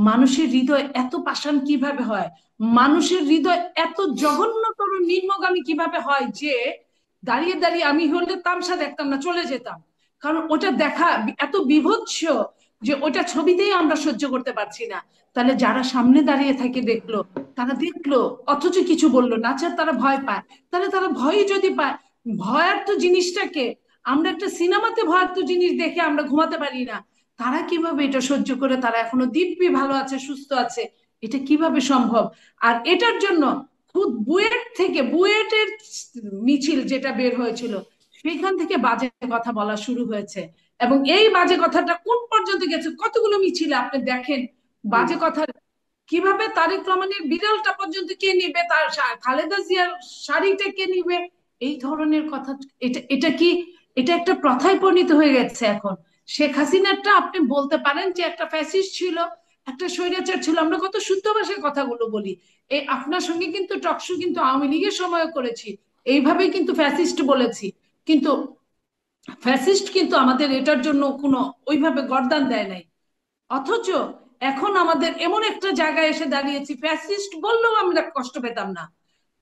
মানুষের হৃদয় এত পাষাণ কিভাবে হয়, মানুষের হৃদয় এত জঘন্যতর নিম্নগামী কিভাবে হয় যে দাঁড়িয়ে দাঁড়িয়ে আমি হলে তামসা দেখতাম না, চলে যেতাম। কারণ ওটা দেখা এত বিভৎস যে ওটা ছবিতেই আমরা সহ্য করতে পারছি না। তাহলে যারা সামনে দাঁড়িয়ে থাকে দেখলো, তারা দেখলো অথচ কিছু বললো না, আচ্ছা তারা ভয় পায়। তাহলে তারা ভয়ই যদি পায়, ভয়ার্থ জিনিসটাকে, আমরা একটা সিনেমাতে ভয়ার্থ জিনিস দেখে আমরা ঘুমাতে পারি না, তারা কিভাবে এটা সহ্য করে তারা এখনো দিব্যি ভালো আছে, সুস্থ আছে? এটা কিভাবে সম্ভব? আর এটার জন্য খুদ বুয়েট থেকে, বুয়েটের মিছিল যেটা বের হয়েছিল, সেখান থেকে বাজে কথা বলা শুরু হয়েছে। এবং এই বাজে কথাটা কোন পর্যন্ত গেছে, কতগুলো মিছিলে আপনি দেখেন হুম। বাজে কথা কিভাবে। তারেক রহমানের বিড়ালটা পর্যন্ত কে নিবে, তার খালেদা জিয়ার শাড়িটা কে নিবে, এই ধরনের কথা। এটা এটা কি, এটা একটা প্রথায় পরিণত হয়ে গেছে এখন। শেখ হাসিনাটা আপনি বলতে পারেন যে একটা ফ্যাসিস্ট ছিল, একটা স্বৈরাচার ছিল, আমরা কত শুদ্ধ ভাষায় কথাগুলো বলি। এই আপনার সঙ্গে কিন্তু টকশো কিন্তু আওয়ামী লীগের সময় করেছি, এইভাবেই কিন্তু ফ্যাসিস্ট বলেছি। কিন্তু ফ্যাসিস্ট কিন্তু আমাদের এটার জন্য কোনো ওইভাবে গর্দান দেয় নাই। অথচ এখন আমাদের এমন একটা জায়গায় এসে দাঁড়িয়েছি, ফ্যাসিস্ট বললেও আমরা কষ্ট পেতাম না।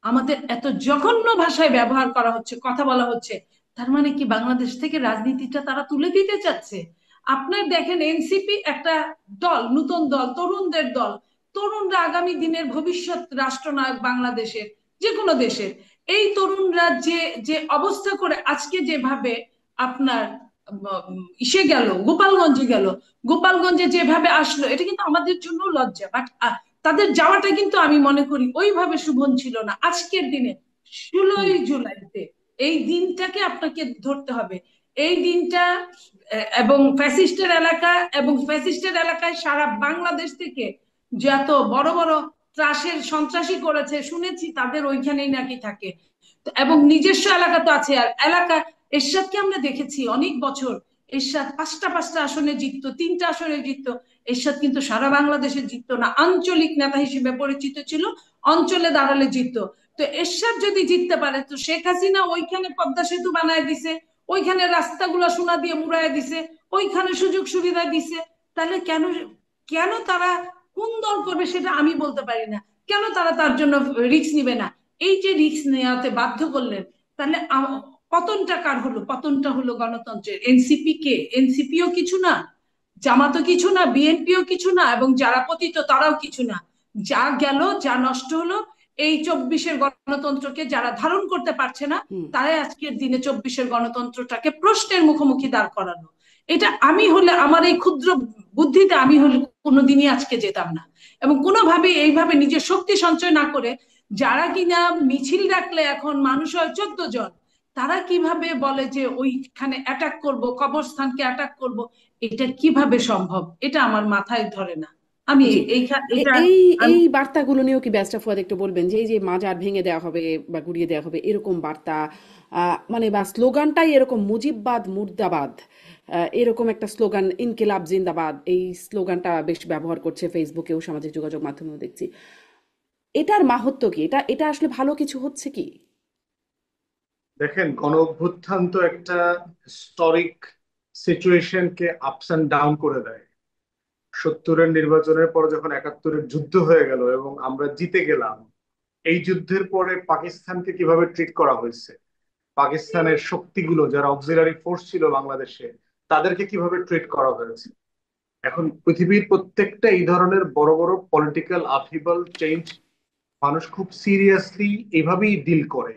আমাদের এত জঘন্য ভাষায় ব্যবহার করা হচ্ছে, কথা বলা হচ্ছে। তার মানে কি বাংলাদেশ থেকে রাজনীতিটা তারা তুলে দিতে চাচ্ছে? আপনার দেখেন এনসিপি একটা দল, নতুন দল, তরুণদের দল। তরুণরা আগামী দিনের ভবিষ্যৎ রাষ্ট্রনায়ক বাংলাদেশের, যে কোনো দেশের। এই তরুণরা যে যে অবস্থা করে আজকে যেভাবে আপনার ইসে গেল, গোপালগঞ্জে গেল, গোপালগঞ্জে যেভাবে আসলো, এটা কিন্তু আমাদের জন্য লজ্জা। বাট তাদের যাওয়াটা কিন্তু আমি মনে করি ওইভাবে শুভন ছিল না আজকের দিনে। হুম। 16ই জুলাইতে এই দিনটাকে আপনাকে ধরতে হবে। এই দিনটা এবং ফ্যাসিস্টের এলাকা, এবং ফ্যাসিস্টের এলাকায় সারা বাংলাদেশ থেকে যত বড় বড় ত্রাসের সন্ত্রাসী করেছে শুনেছি, তাদের ওইখানেই নাকি থাকে। এবং নিজস্ব এলাকা তো আছে। আর এলাকা, এরশাদকে আমরা দেখেছি অনেক বছর, এরশাদ পাঁচটা পাঁচটা আসনে জিততো, তিনটা আসনে জিততো। এরশাদ কিন্তু সারা বাংলাদেশে জিততো না, আঞ্চলিক নেতা হিসেবে পরিচিত ছিল, অঞ্চলে দাঁড়ালে জিততো। তো এরশাদ যদি জিততে পারে, তো শেখ হাসিনা ওইখানে পদ্মা সেতু বানায় দিছে, ওইখানে রাস্তাগুলো সোনা দিয়ে মুড়ায় দিছে, ওইখানে সুযোগ সুবিধা দিছে। তাহলে কেন, কেন তারা কোন দল করবে সেটা আমি বলতে পারি না। কেন তারা তার জন্য রিস্ক নিবে না? এই যে রিস্ক নেওয়াতে বাধ্য করলেন, তাহলে পতনটা কার হলো? পতনটা হলো গণতন্ত্রের। এনসিপি কে? এনসিপিও কিছু না, জামাতও কিছু না, বিএনপিও কিছু না, এবং যারা পতিত তারাও কিছু না। যা গেল, যা নষ্ট হলো, এই 24-এর গণতন্ত্রকে যারা ধারণ করতে পারছে না, হুম। তারাই আজকের দিনে 24-এর গণতন্ত্রটাকে প্রশ্নের মুখোমুখি দাঁড় করানো। এটা আমি হলে, আমার এই ক্ষুদ্র বুদ্ধিতে আমি হলে কোনোদিনই আজকে যেতাম না। এবং কোনোভাবে এইভাবে নিজের শক্তি সঞ্চয় না করে, যারা কিনা মিছিল ডাকলে এখন মানুষ হয় 14 জন, তারা কিভাবে বলে যে ওইখানে অ্যাটাক করব, কবরস্থানকে অ্যাটাক করব? এটা কিভাবে সম্ভব? এটা আমার মাথায় ধরে না। আমি জি। এটা এই আমি এই বার্তাগুলো নিয়েও কি ব্যারিস্টার ফুয়াদ একটু বলবেন যে এই যে মাজার ভেঙে দেওয়া হবে বা গুড়িয়ে দেওয়া হবে এরকম বার্তা, মানে বা স্লোগানটাই এরকম মুজিববাদ মুর্দাবাদ, এরকম একটা স্লোগান, ইনকিলাব জিন্দাবাদ, এই স্লোগানটা বেশ ব্যবহার করছে ফেসবুকেও সামাজিক যোগাযোগ মাধ্যমেও দেখছি। এটার মাহাত্ম্য কি? এটা এটা আসলে ভালো কিছু হচ্ছে কি? দেখেন, গণ অভ্যুত্থান তো একটা হিস্টোরিক সিচুয়েশনকে আপস এন্ড ডাউন করে দেয়। 70-এর নির্বাচনের পর যখন 71-এর যুদ্ধ হয়ে গেল এবং আমরা জিতে গেলাম, এই যুদ্ধের পরে পাকিস্তানকে কিভাবে ট্রিট করা হয়েছে, পাকিস্তানের শক্তিগুলো যারা অক্সিলারি ফোর্স ছিল বাংলাদেশে, তাদেরকে কিভাবে ট্রিট করা হয়েছে। এখন পৃথিবীর প্রত্যেকটা এই ধরনের বড় বড় পলিটিক্যাল আপহিবল চেঞ্জ মানুষ খুব সিরিয়াসলি এভাবেই ডিল করে।